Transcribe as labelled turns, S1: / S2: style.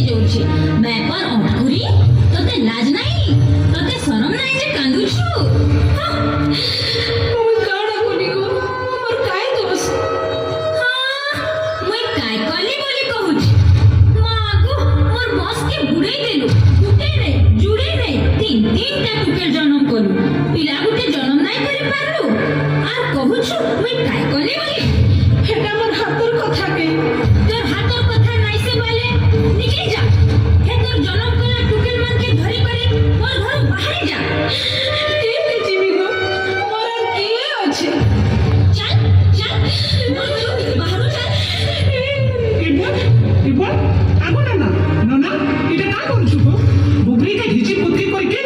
S1: যাচ্ছে ব্যাপার অটকুরি তোতে লাজ নাই তোতে শরম নাই যে কান্দুছু
S2: মুই কাଣା করি গো মোর কাই দোষ
S1: মুই কাই কলি বলি কহুছি মা গো মোর বস কে বুড়াই দেলু গুটে রে জুড়ে রে তিনটা টুকের জন্ম কলু পিলা গুটে জন্ম নাই করে পারলু আর কহুছু মুই কাই কলি বলি
S2: এটা মোর হাতর কথা কে
S1: তোর হাতর কথা নাইছে বলে নিকলি যা হে তোর জন্ম করা টুকের মানকে ধরি করে মোর ঘর বাহারে যা
S2: কেমনে জিবি গো মোর আর কিয়ে আছে
S1: চল চল মোর ঘর বাহারু চল
S3: আগো না না না না এটা কা করছো গো বুবরিকে ঘিচি পুত্রি কইকে